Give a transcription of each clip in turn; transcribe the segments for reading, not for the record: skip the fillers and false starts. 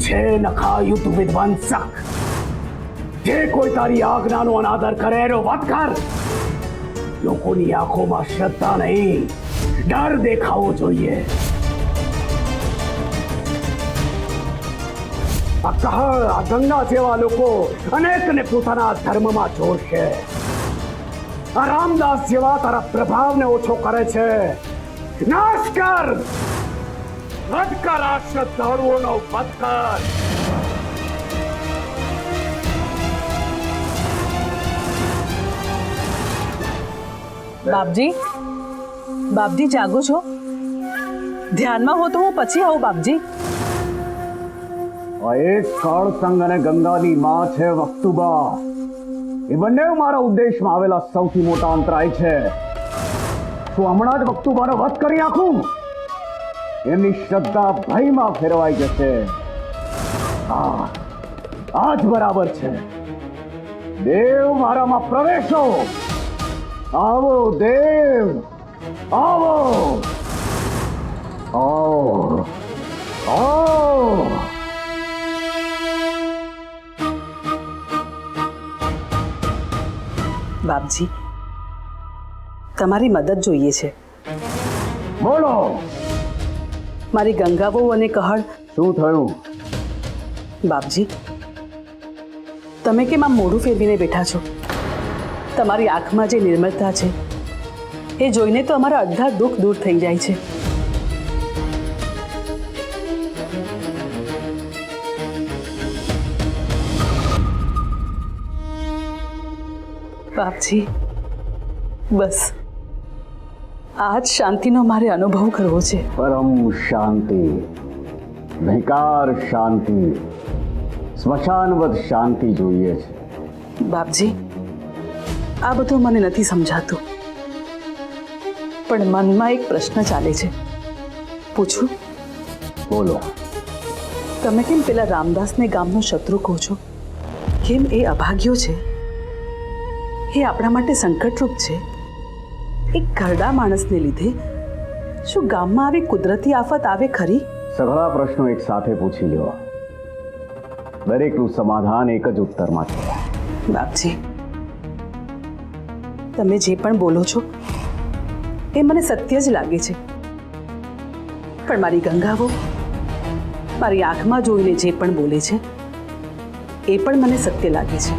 છે નખા યુદ્ધ વિધ્વંસક. જે કોઈ તારી આજ્ઞાનો અનાદર કરે એનો વધ કર. લોકોની આંખોમાં શ્રદ્ધા નહીં, ડર દેખાવો જોઈએ. આ કહળ, આ ગંગા જેવા લોકો અનેકને પોતાના ધર્મમાં જોડશે. આ રામદાસ જેવા તારા પ્રભાવને ઓછો કરે છે. નાશ કર, વધ કર આ શ્રદ્ધાળુઓનો વધ કર. બાપજી, બાપજી જાગો છો? ધ્યાનમાં હો તો હું પછી આવું બાપજી. એક કાળસંગ અને ગંગાની માં છે વક્તુબા. એ બંને મારા ઉદ્દેશમાં આવેલા સૌથી મોટા અંતરાય છે. શું હમણાં જ વક્તુબાનો વધ કરી નાખું? એમની શ્રદ્ધા ભયમાં ફેરવાઈ જશે. આજ બરાબર છે. દેવ મારામાં પ્રવેશો. આવો દેવ, આવો, આવો, આવો. બાપજી, તમારી મદદ જોઈએ છે. બોલો. મારી ગંગાવો અને કહળ. શું થયું? બાપજી, તમે કેમ આમ મોઢું ફેરવીને બેઠા છો? તમારી આંખમાં જે નિર્મળતા છે એ જોઈને તો અમારા અડધા દુઃખ દૂર થઈ જાય છે. બાપજી, બસ આ જ શાંતિનો મારે અનુભવ કરવો છે. પરમ શાંતિ, નિકાર શાંતિ, સ્મશાનવદ શાંતિ જોઈએ છે. બાપજી, આ બધું મને નથી સમજાતું, પણ મનમાં એક પ્રશ્ન ચાલે છે. પૂછું? બોલો. તમે કેમ પેલા રામદાસને ગામનો શત્રુ કહો છો? કેમ એ અભાગ્યો છે? એ આપણા માટે સંકટરૂપ છે. એક ઘરડા માણસને લીધે શું ગામમાં આવી કુદરતી આફત આવે ખરી? સઘળા પ્રશ્નો એક સાથે પૂછી લો. દરેકનું સમાધાન એક જ ઉત્તરમાં છે. બાપજી, તમે જે પણ બોલો છો એ મને સત્ય જ લાગે છે, પણ મારી ગંગાવો મારી આંખમાં જોઈને જે પણ બોલે છે એ પણ મને સત્ય લાગે છે.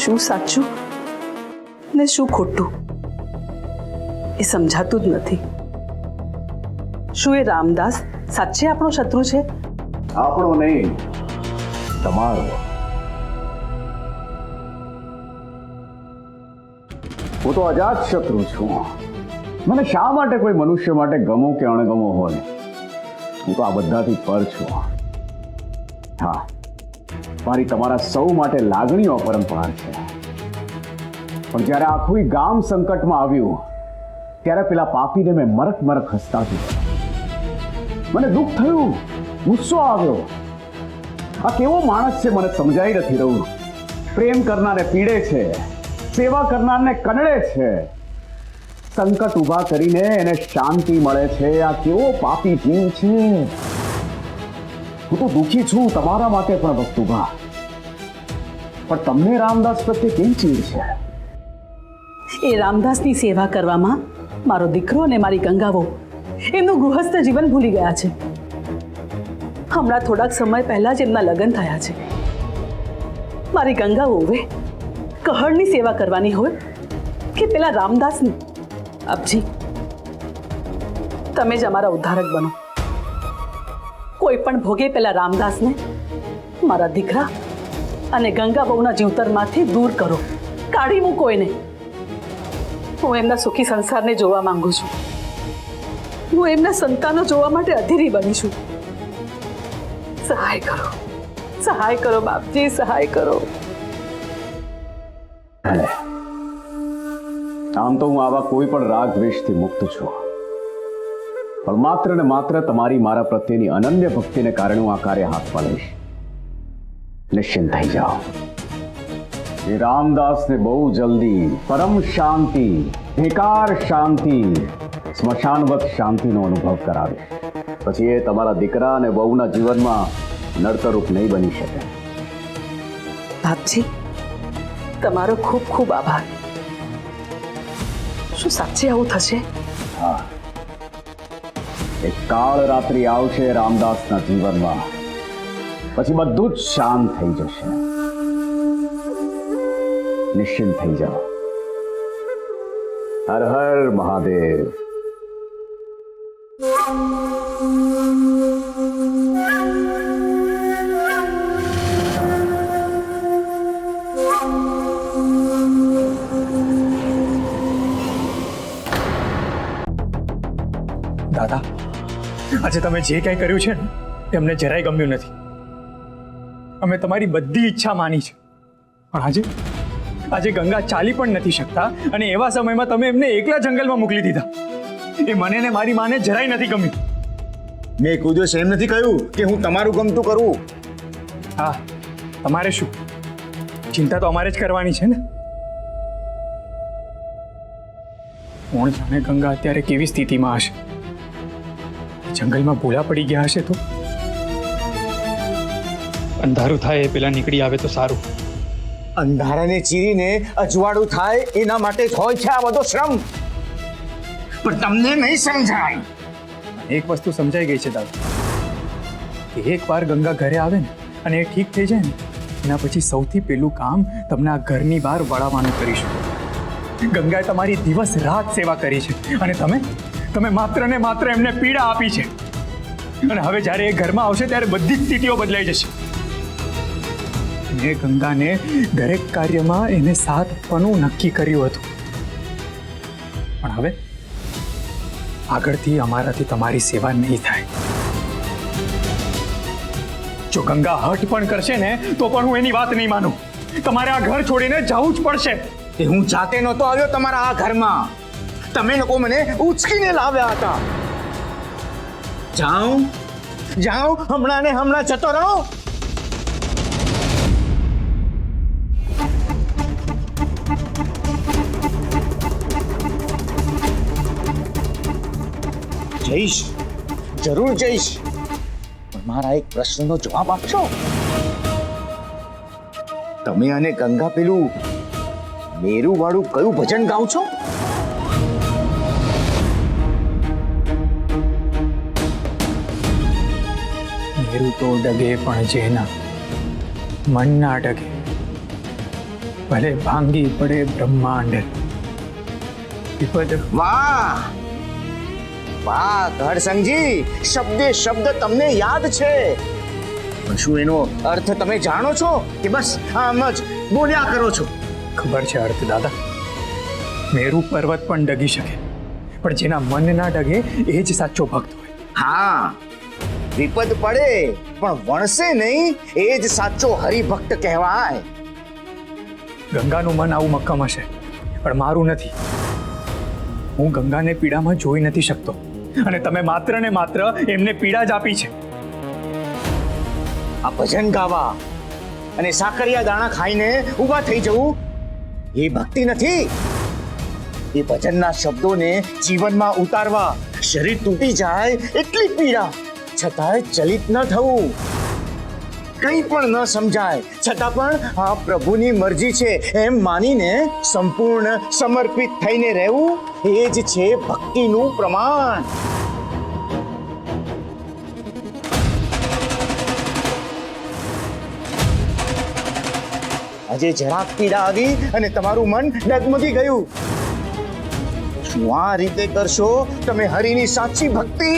શું સાચું ને શું ખોટું એ સમજાતું જ નથી. શું એ રામદાસ સાચે આપણો શત્રુ છે? આપણો નહીં, તમારો. હું તો અજાત શત્રુ છું. મને શા માટે કોઈ મનુષ્ય માટે ગમો કે અણગમો હોય, હું તો આ બધાથી પર છું. હા, મારી તમારા સૌ માટે લાગણીઓ અપરંપાર છે. પણ જ્યારે આખું ગામ સંકટમાં આવ્યું ત્યારે પેલા પાપીને મેં મરક મરક હસતા જોયા. મને દુઃખ થયું, ગુસ્સો આવ્યો. આ કેવો માણસ છે મને સમજાઈ નથી રહ્યું. પ્રેમ કરનારને પીડે છે, સેવા કરનારને કનડે છે, સંકટ ઊભા કરીને એને શાંતિ મળે છે. આ કેવો પાપી જીવ છે. હું તો દુઃખી છું તમારા માટે પણ ભક્તુભા. પણ તમને રામદાસ પ્રત્યે કેવી ચીડ છે? એ રામદાસની સેવા કરવામાં મારો દીકરો અને મારી ગંગાવો એમનું ગૃહસ્થ જીવન ભૂલી ગયા છે. હમણાં થોડાક સમય પહેલા જ એમના લગ્ન થયા છે. મારી ગંગાવોએ કહળની સેવા કરવાની હોય કે પેલા રામદાસની? અબજી, તમે જ અમારા ઉદ્ધારક બનો. કોઈ પણ ભોગે પેલા રામદાસને મારા દીકરા અને ગંગાબહુના જીવતરમાંથી દૂર કરો, કાઢી મૂકો એને. હું એમના સુખી સંસારને જોવા માંગુ છું. હું એમના સંતાનો જોવા માટે અધીરી બની છું. સહાય કરો, સહાય કરો બાપજી, સહાય કરો. આમ તો હું આવા કોઈ પણ રાગ દ્વેષથી મુક્ત છું, પણ માત્ર ને માત્ર તમારી મારા પ્રત્યેની અનન્ય ભક્તિને કારણે હું આ કાર્ય હાથમાં લઈશ. નિશ્ચિંત થઈ જાઓ. એ રામદાસને બહુ જલ્દી પરમ શાંતિ, નિકાર શાંતિ, સ્મશાનવત શાંતિનો અનુભવ કરાવીશ. પછી એ તમારા દીકરા અને વહુના જીવનમાં નડતરરૂપ નહીં બની શકે. બાપજી, તમારો ખૂબ ખૂબ આભાર. શું સાચે આવું થશે? હા, એક કાળ રાત્રિ આવશે રામદાસના જીવનમાં, પછી બધું જ શાંત થઈ જશે. નિશ્ચિંત થઈ જાઓ. હર હર મહાદેવ. દાદા, આજે તમે જે કંઈ કર્યું છે ને તે અમને જરાય ગમ્યું નથી. અમે તમારી બધી ઈચ્છા માની છે, પણ આજે ગંગા ચાલી પણ નથી શકતા અને એવા સમયમાં તમે એમને એકલા જંગલમાં મોકલી દીધા. એ મને ને મારી માને જરાય નથી ગમ્યું. મેં કોઈ દિવસ એમ નથી કહ્યું કે હું તમારું ગમતું કરું. હા, તમારે શું ચિંતા તો અમારે જ કરવાની છે ને. કોણ જાણે ગંગા અત્યારે કેવી સ્થિતિમાં હશે. જંગલમાં ભૂલા પડી ગયા હશે તો અંધારું થાય એ પેલા નીકળી આવે તો સારું. અંધારાને ચીરીને અજવાળું થાય એના માટે જ હોય છે આ બધો શ્રમ, પણ તમને નહીં સમજાય. એક વસ્તુ સમજાઈ ગઈ છે દાદા, કે એક વાર ગંગા ઘરે આવે ને અને એ ઠીક થઈ જાય ને એના પછી સૌથી પહેલું કામ તમને આ ઘરની બહાર વળાવવાનું કરીશું. ગંગાએ તમારી દિવસ રાત સેવા કરી છે અને તમે માત્ર ને માત્ર એમને પીડા આપી છે. અને હવે જ્યારે એ ઘરમાં આવશે ત્યારે બધી જ સ્થિતિઓ બદલાઈ જશે. મેં ગંગાને દરેક કાર્યમાં એને સાથ આપવાનું નક્કી કર્યું હતું, પણ હવે આગળથી અમારાથી તમારી સેવા નહીં થાય. જો ગંગા હઠ પણ કરશે ને તો પણ હું એની વાત નહીં માનું. તમારે આ ઘર છોડીને જવું જ પડશે. કે હું જાતે નહોતો આવ્યો તમારા આ ઘરમાં, તમે લોકો મને ઉચકીને લાવ્યા હતા. જાઓ હમણાં ને હમણાં જતો રહો. જઈશ, જરૂર જઈશ, પણ મારા એક પ્રશ્નનો જવાબ આપશો? તમે અને ગંગા પેલું મેરુ વાળું કયું ભજન ગાઓ છો? મેરુ તો ડગે પણ જેના મન ના ડગે, ભલે ભાંગી પડે બ્રહ્માંડ. વિપદ વાહ વાહ ઘરસંગજી, શબ્દે શબ્દ તમને યાદ છે, પણ શું એનો અર્થ તમે જાણો છો કે બસ આમ જ બોલ્યા કરો છો? ખબર છે અર્થ દાદા. મેરુ પર્વત પણ ડગી શકે, પણ જેના મન ના ડગે એ જ સાચો ભક્ત હોય. હા, વિપદ પડે પણ વણસે નહીં એ જ સાચો હરિભક્ત કહેવાય. ગંગાનું મન આવું મક્કમ હશે, પણ મારું નથી. હું ગંગાને પીડામાં જોઈ નથી શકતો અને તમે માત્ર ને માત્ર એમને પીડા જ આપી છે. આ ભજન ગાવા અને સાકરિયા દાણા ખાઈને ઊભા થઈ જવું એ ભક્તિ નથી. એ ભજનના શબ્દોને જીવનમાં ઉતારવા, શરીર તૂટી જાય એટલી પીડા છતાંય ચલિત ન થવું, કંઈ પણ ન સમજાય છતાં પણ આ પ્રભુની મરજી છે એમ માનીને સંપૂર્ણ સમર્પિત થઈને રહેવું એ જ છે ભક્તિનું પ્રમાણ. આજે જરાક પીડા આવી અને તમારું મન ડગમગી ગયું. શું આ રીતે કરશો તમે હરિની સાચી ભક્તિ?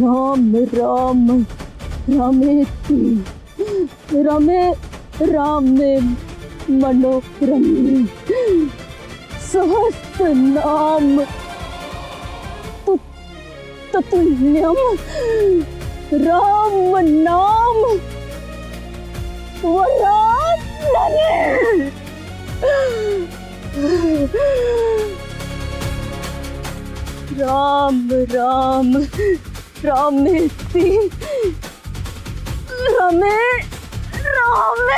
રામ રામ રમેતી રમે રામને मनोरम सहस्त्र नाम ततुल्यम राम नाम वरानने। राम राम रामेति रमे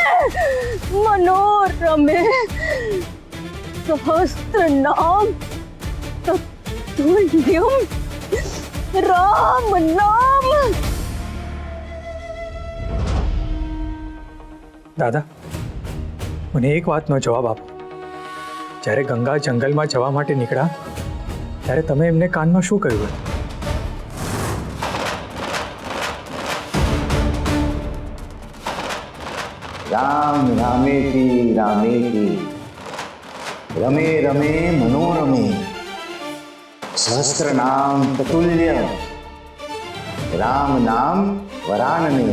रामे मनोरमे सहस्त्र नाम ततुल्यम राम नाम। દાદા, મને એક વાતનો જવાબ આપો. જ્યારે ગંગા જંગલમાં જવા માટે નીકળ્યા ત્યારે તમે એમને કાનમાં શું કહ્યું? રામ રામેતિ રામેતિ રમે રમે મનોરમે સહસ્ત્ર નામ તતુલ્ય રામ નામ વરાનને.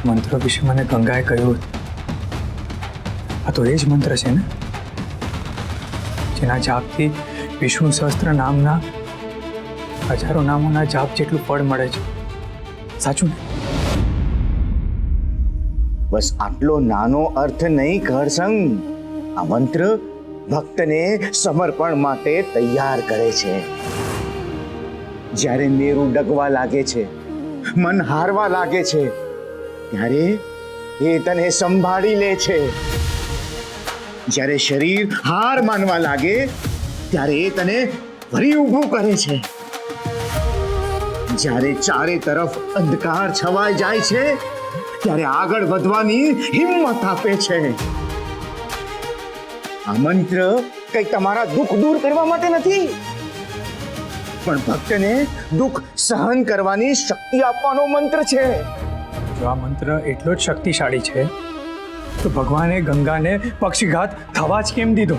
મંત્ર વિશે મને ગંગાએ કહ્યું, આ તો એ જ મંત્ર છે ને જેના જાપથી વિષ્ણુ સહસ્ત્ર નામના હજારો નામોના જાપ જેટલું ફળ મળે છે, સાચું ને? બસ આટલો નાનો અર્થ નહીં ઘરસંગ. આ મંત્ર ભક્તને સમર્પણ માટે તૈયાર કરે છે. જ્યારે મેરુ ડગવા લાગે છે, મન હારવા લાગે છે, ત્યારે એ તને સંભાળી લે છે. જ્યારે શરીર હાર માનવા લાગે ત્યારે એ તને ફરી ઊભું કરે છે. જ્યારે ચારે તરફ અંધકાર છવાઈ જાય છે ત્યારે આગળ વધવાની હિંમત આપે છે. આ મંત્ર કંઈ તમારા દુઃખ દૂર કરવા માટે નથી, પણ ભક્તને દુઃખ સહન કરવાની શક્તિ આપવાનો મંત્ર છે. જો આ મંત્ર એટલો જ શક્તિશાળી છે તો ભગવાને ગંગાને પક્ષીઘાત થવા જ કેમ દીધો?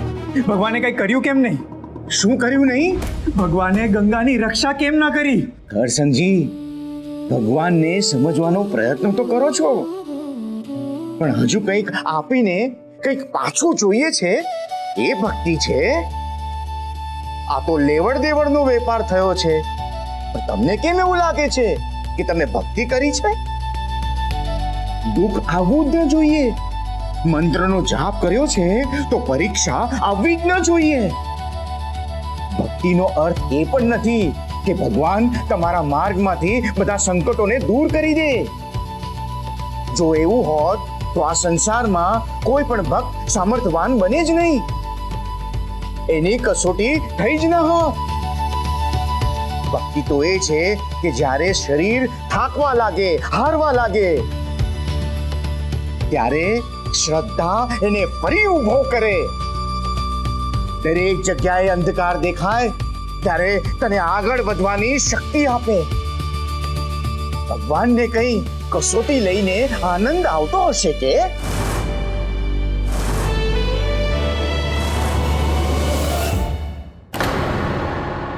ભગવાને કંઈ કર્યું કેમ નહીં? શું કર્યું નહીં? ભગવાને ગંગાની રક્ષા કેમ ના કરી? ઘરસંગજી, ભગવાનને સમજવાનો પ્રયત્ન તો કરો છો, પણ હજુ કંઈક આપીને કંઈક પાછું જોઈએ છે એ ભક્તિ છે. આ તો લેવડ દેવડનો વેપાર થયો છે. પણ તમને કેમ એવું લાગે છે કે તમે ભક્તિ કરી છે? દુઃખ આવવું જ ન જોઈએ. મંત્રનો જાપ કર્યો છે તો પરીક્ષા આવવી જ ન જોઈએ. ભક્તિનો અર્થ એ પણ નથી કે ભગવાન તમારા માર્ગમાંથી બધા સંકટોને દૂર કરી દે. જો એવું હોત તો આ સંસારમાં કોઈ પણ ભક્ત સામર્થવાન બને જ નહીં, એની કસોટી થઈ જ ન હોત. ભક્તિ તો એ છે કે જ્યારે શરીર થાકવા લાગે, હારવા લાગે, ત્યારે શ્રદ્ધા એને ફરી ઊભો કરે. દરેક જગ્યાએ અંધકાર દેખાય ત્યારે તને આગળ વધવાની શક્તિ આપે. ભગવાનને કઈ કસોટી લઈને આનંદ આવતો હશે કે?